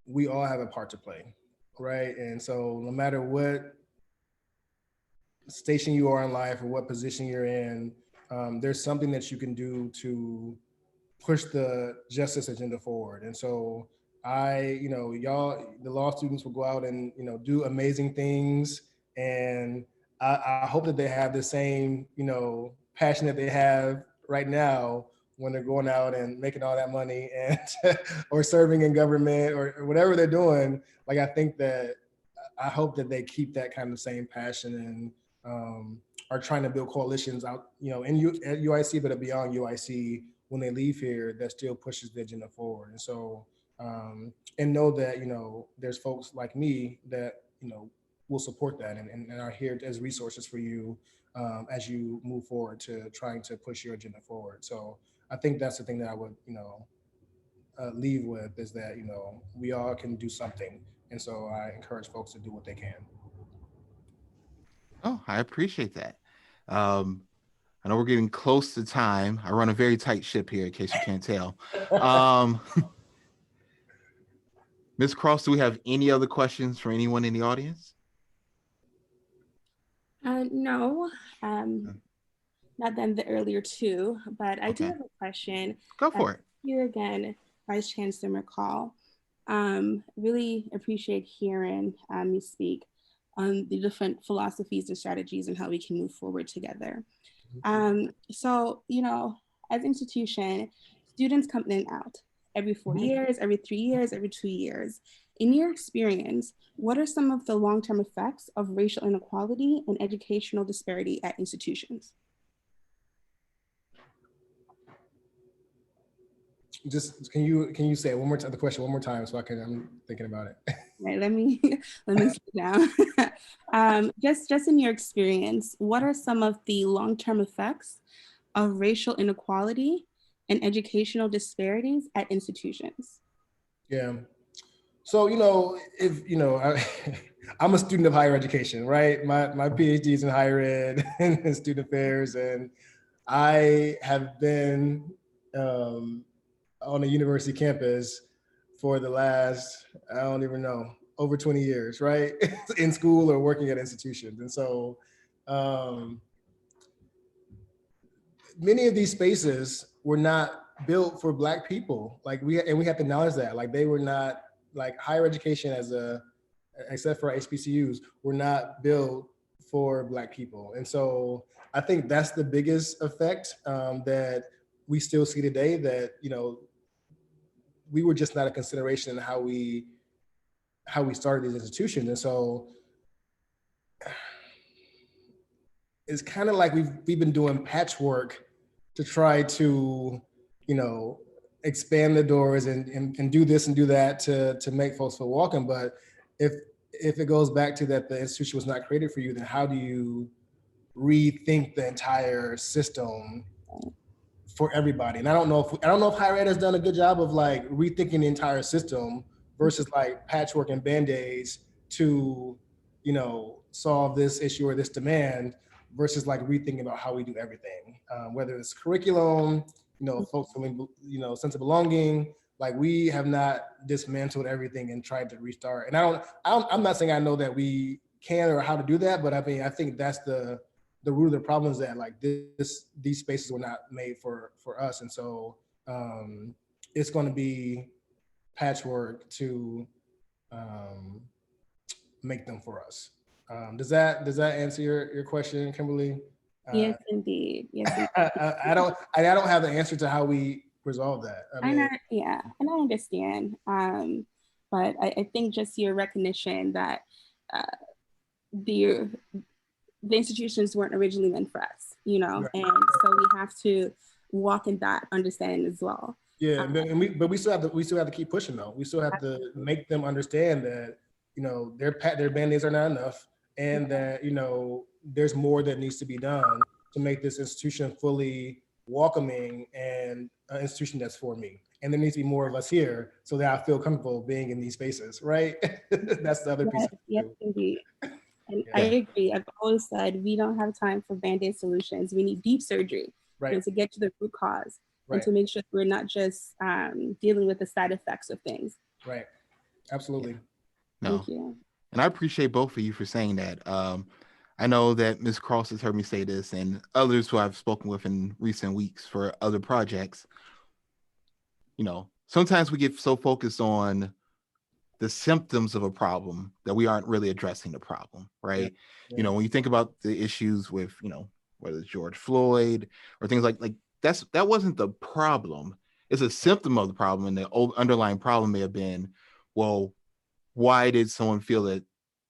Speaker 3: we all have a part to play, right? And so no matter what station you are in life or what position you're in, there's something that you can do to push the justice agenda forward. And so y'all, the law students will go out and, do amazing things. And I hope that they have the same, passion that they have right now when they're going out and making all that money and or serving in government or whatever they're doing. Like, I hope that they keep that kind of same passion and are trying to build coalitions out, at UIC, but beyond UIC when they leave here that still pushes the agenda forward. And so, and know that, there's folks like me that, will support that and are here as resources for you as you move forward to trying to push your agenda forward. So I think that's the thing that I would, leave with is that, we all can do something. And so I encourage folks to do what they can.
Speaker 1: Oh, I appreciate that. I know we're getting close to time. I run a very tight ship here, in case you can't tell. Ms. Cross, do we have any other questions for anyone in the audience?
Speaker 2: No, not than the earlier two, but I do have a question.
Speaker 1: Go for it.
Speaker 2: Here again, Vice Chancellor McCall. Really appreciate hearing you speak on the different philosophies and strategies and how we can move forward together. So, as institution, students come in and out every 4 years, every 3 years, every 2 years. In your experience, what are some of the long-term effects of racial inequality and educational disparity at institutions?
Speaker 3: Just can you say one more time the question one more time so I'm thinking about it.
Speaker 2: Right, let me sit down. Just in your experience, what are some of the long-term effects of racial inequality and educational disparities at institutions?
Speaker 3: Yeah. So, I'm a student of higher education, right? My PhD is in higher ed and student affairs, and I have been on a university campus for the last, I don't even know, over 20 years, right? In school or working at institutions. And so many of these spaces were not built for Black people. We have to acknowledge that. Like, they were not, like, higher education except for HBCUs, were not built for Black people. And so I think that's the biggest effect that we still see today, that, we were just not a consideration in how we started these institutions. And so it's kind of like we've been doing patchwork to try to, expand the doors and do this and do that to make folks feel welcome. But if it goes back to that the institution was not created for you, then how do you rethink the entire system for everybody? And I don't know if higher ed has done a good job of like rethinking the entire system versus like patchwork and band-aids to, solve this issue or this demand versus like rethinking about how we do everything, whether it's curriculum, folks feeling, sense of belonging. Like, we have not dismantled everything and tried to restart. And I'm not saying I know that we can or how to do that, but I think that's the root of the problem, is that like these spaces were not made for us. And so it's going to be patchwork to make them for us. Does that answer your question, Kimberly?
Speaker 2: Yes, indeed. Yes.
Speaker 3: I don't have the answer to how we resolve that.
Speaker 2: And I understand. But I think just your recognition that the institutions weren't originally meant for us, right. And so we have to walk in that understanding as well.
Speaker 3: Yeah, but we still have to keep pushing though. We still have to make them understand that, you know, their Band-Aids are not enough, and that, you know, there's more that needs to be done to make this institution fully welcoming and an institution that's for me. And there needs to be more of us here so that I feel comfortable being in these spaces, right? That's the other piece
Speaker 2: Yes,
Speaker 3: of it
Speaker 2: yes,
Speaker 3: too.
Speaker 2: indeed. And I
Speaker 3: Yeah.
Speaker 2: agree. I've always said we don't have time for Band-Aid solutions. We need deep surgery, you know,
Speaker 3: Right,
Speaker 2: to get to the root cause and
Speaker 3: right,
Speaker 2: to make sure we're not just dealing with the side effects of things.
Speaker 3: right. Absolutely.
Speaker 1: No.
Speaker 2: Thank you.
Speaker 1: And I appreciate both of you for saying that. I know that Ms. Cross has heard me say this, and others who I've spoken with in recent weeks for other projects. You know, sometimes we get so focused on the symptoms of a problem that we aren't really addressing the problem,
Speaker 3: Yeah.
Speaker 1: right?
Speaker 3: Yeah.
Speaker 1: You know, when you think about the issues with, you know, whether it's George Floyd or things like that wasn't the problem. It's a symptom of the problem, and the underlying problem may have been, well, why did someone feel that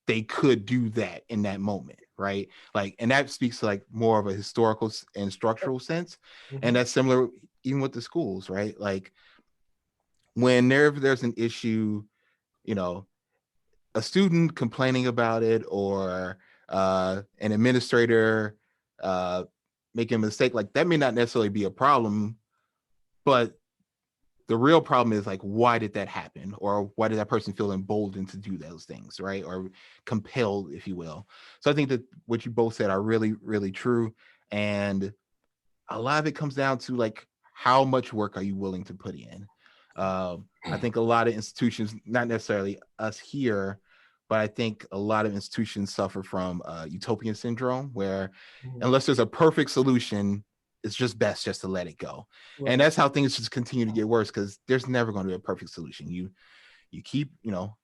Speaker 1: they could do that in that moment, right? Like, and that speaks to like more of a historical and structural sense, and
Speaker 3: Mhm.
Speaker 1: that's similar even with the schools, right? Like when there's an issue, you know, a student complaining about it or an administrator uh, making a mistake, like that may not necessarily be a problem, but the real problem is like, why did that happen? Or why did that person feel emboldened to do those things, right? Or compelled, if you will. So I think that what you both said are really, really true. And a lot of it comes down to like, how much work are you willing to put in? I think a lot of institutions, not necessarily us here, but I think a lot of institutions suffer from utopian syndrome, where
Speaker 3: Mhm.
Speaker 1: unless there's a perfect solution, it's just best just to let it go. And
Speaker 3: Right.
Speaker 1: that's how things just continue to get worse, because there's never going to be a perfect solution. You keep, you know,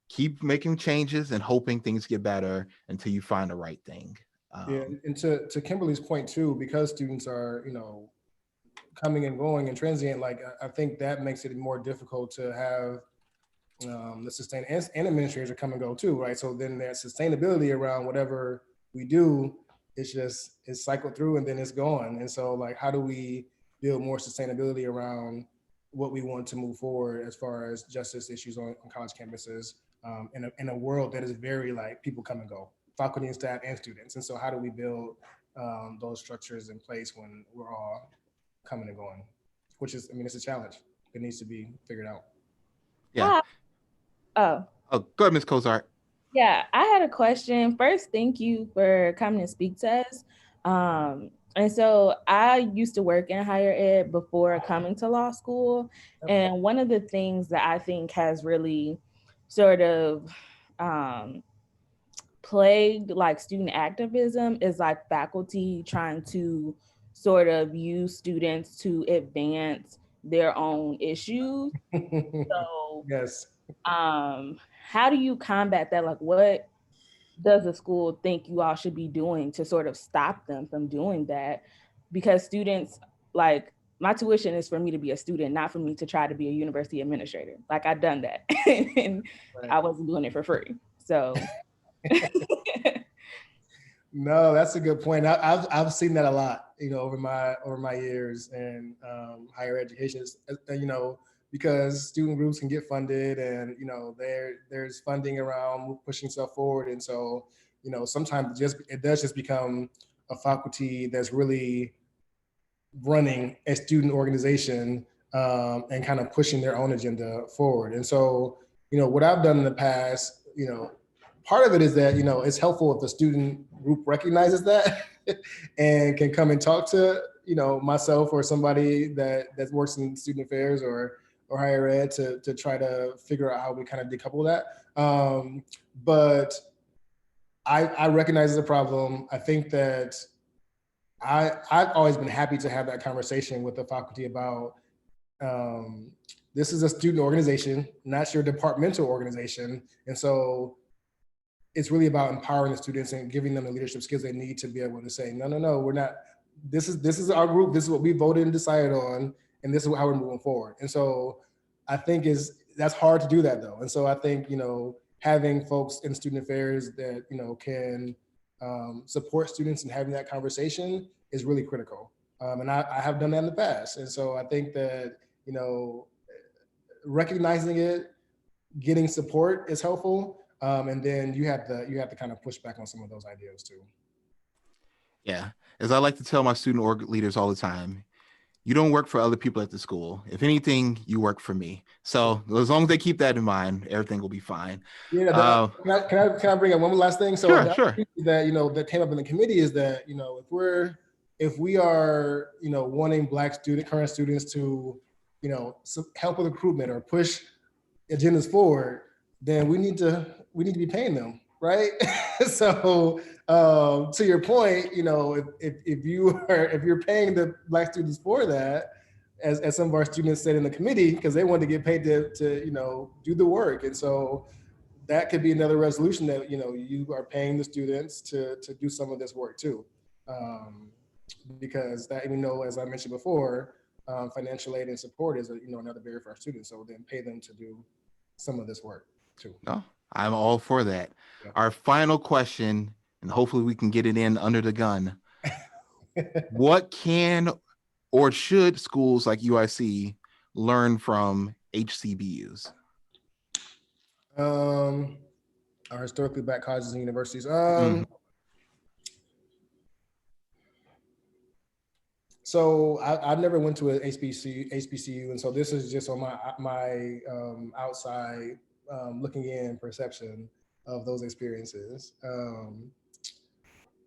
Speaker 1: keep making changes and hoping things get better until you find the right thing.
Speaker 3: Yeah,
Speaker 1: Um,
Speaker 3: and to Kimberly's point too, because students are, you know, coming and going and transient, like I think that makes it more difficult to have the sustain and administrators are come and go too, right? So then there's sustainability around whatever we do. It's cycled through and then it's gone. And so like, how do we build more sustainability around what we want to move forward as far as justice issues on college campuses in a world that is very like people come and go, faculty and staff and students. And so how do we build those structures in place when we're all coming and going? Which is, I mean, it's a challenge. It needs to be figured out.
Speaker 1: yeah.
Speaker 4: Hi. Oh,
Speaker 1: Oh, go ahead, Ms. Cozart.
Speaker 4: yeah. I had a question. First, thank you for coming to speak to us. And so I used to work in higher ed before coming to law school.
Speaker 3: Yep.
Speaker 4: And one of the things that I think has really sort of plagued like student activism is like faculty trying to sort of use students to advance their own issues. So
Speaker 3: Yes.
Speaker 4: how do you combat that? Like, what does the school think you all should be doing to sort of stop them from doing that? Because students, like, my tuition is for me to be a student, not for me to try to be a university administrator. Like, I've done that and
Speaker 3: Right.
Speaker 4: I wasn't doing it for free. So
Speaker 3: No, that's a good point. I've seen that a lot, you know, over my years in higher education. You know, because student groups can get funded, and you know, there's funding around pushing stuff forward, and so you know, sometimes it does just become a faculty that's really running a student organization and kind of pushing their own agenda forward. And so, you know, what I've done in the past, you know, part of it is that, you know, it's helpful if the student group recognizes that and can come and talk to, you know, myself or somebody that works in student affairs or higher ed to try to figure out how we kind of decouple that. But I recognize the problem. I think that I've always been happy to have that conversation with the faculty about this is a student organization, not your departmental organization. And so it's really about empowering the students and giving them the leadership skills they need to be able to say, no, we're not, this is our group, this is what we voted and decided on, and this is how we're moving forward. And so I think that's hard to do that though. And so I think, you know, having folks in student affairs that, you know, can support students and having that conversation is really critical. And I have done that in the past. And so I think that you know, recognizing it, getting support is helpful. And then you have to kind of push back on some of those ideas too.
Speaker 1: Yeah, as I like to tell my student org leaders all the time, you don't work for other people at the school. If anything, you work for me. So as long as they keep that in mind, everything will be fine.
Speaker 3: Yeah, can I bring up one last thing? So
Speaker 1: Sure.
Speaker 3: That, you know, that came up in the committee is that, you know, if we are, you know, wanting current students to, you know, help with recruitment or push agendas forward, then we need to be paying them, right? So to your point, you know, if you're paying the Black students for that, as some of our students said in the committee, because they wanted to get paid to you know, do the work. And so that could be another resolution that, you know, you are paying the students to do some of this work too. Because that, you know, as I mentioned before, financial aid and support is, you know, another barrier for our students. So then pay them to do some of this work too.
Speaker 1: No, I'm all for that.
Speaker 3: Yeah.
Speaker 1: Our final question, and hopefully we can get it in under the gun. What can or should schools like UIC learn from HBCUs?
Speaker 3: Our historically Black colleges and universities. So I never went to a HBCU, and so this is just on my outside looking in perception of those experiences.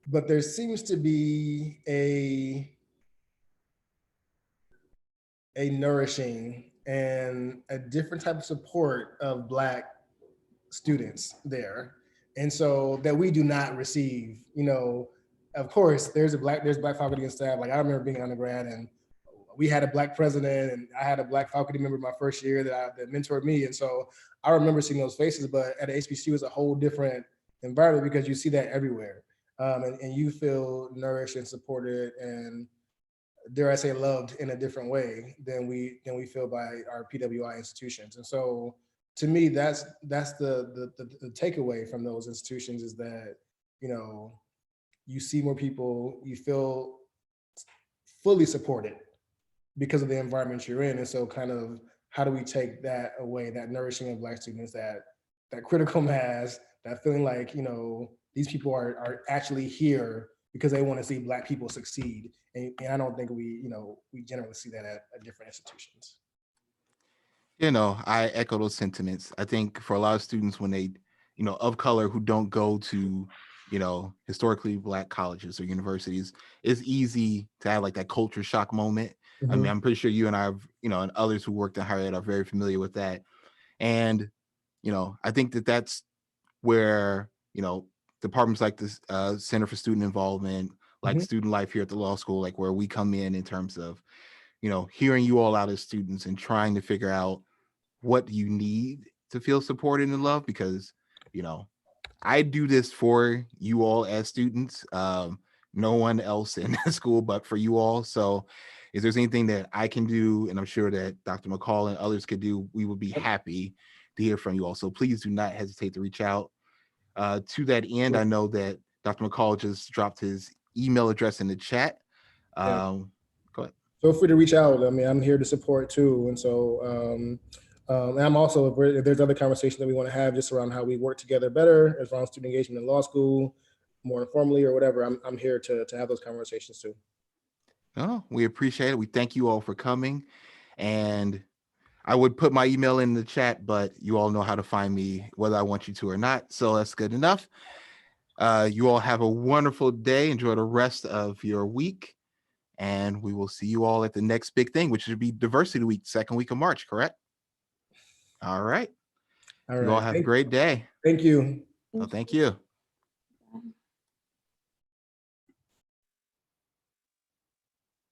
Speaker 3: But there seems to be a nourishing and a different type of support of Black students there, and so that we do not receive. You know, of course, there's Black faculty and staff. Like I remember being an undergrad, and we had a Black president, and I had a Black faculty member my first year that mentored me, and so I remember seeing those faces. But at HBCU, it's a whole different environment because you see that everywhere, and you feel nourished and supported, and dare I say loved in a different way than we feel by our PWI institutions. And so to me, that's the takeaway from those institutions is that, you know, you see more people, you feel fully supported because of the environment you're in. And so kind of how do we take that away, that nourishing of Black students, that critical mass, that feeling like, you know, these people are actually here because they want to see Black people succeed. And I don't think we generally see that at different institutions.
Speaker 1: You know, I echo those sentiments. I think for a lot of students, when they, you know, of color who don't go to, you know, historically Black colleges or universities, it's easy to have like that culture shock moment. I mean, I'm pretty sure you and I, you know, and others who worked in higher ed are very familiar with that. And, you know, I think that that's where, you know, departments like this Center for Student Involvement, like Student Life here at the law school, like where we come in terms of, you know, hearing you all out as students and trying to figure out what you need to feel supported and loved, because, you know, I do this for you all as students, no one else in the school but for you all. So if there's anything that I can do, and I'm sure that Dr. McCall and others could do, we would be happy to hear from you all. So please do not hesitate to reach out. To that end, I know that Dr. McCall just dropped his email address in the chat. Go ahead.
Speaker 3: Feel free to reach out. I mean, I'm here to support too. And so, and I'm also, if there's other conversations that we want to have just around how we work together better as around student engagement in law school, more informally or whatever, I'm here to have those conversations too.
Speaker 1: No, we appreciate it. We thank you all for coming. And I would put my email in the chat, but you all know how to find me, whether I want you to or not. So that's good enough. You all have a wonderful day. Enjoy the rest of your week. And we will see you all at the next big thing, which should be Diversity Week, second week of March, correct? All right.
Speaker 3: All right.
Speaker 1: You all have a great day.
Speaker 3: Thank you.
Speaker 1: Well, thank you.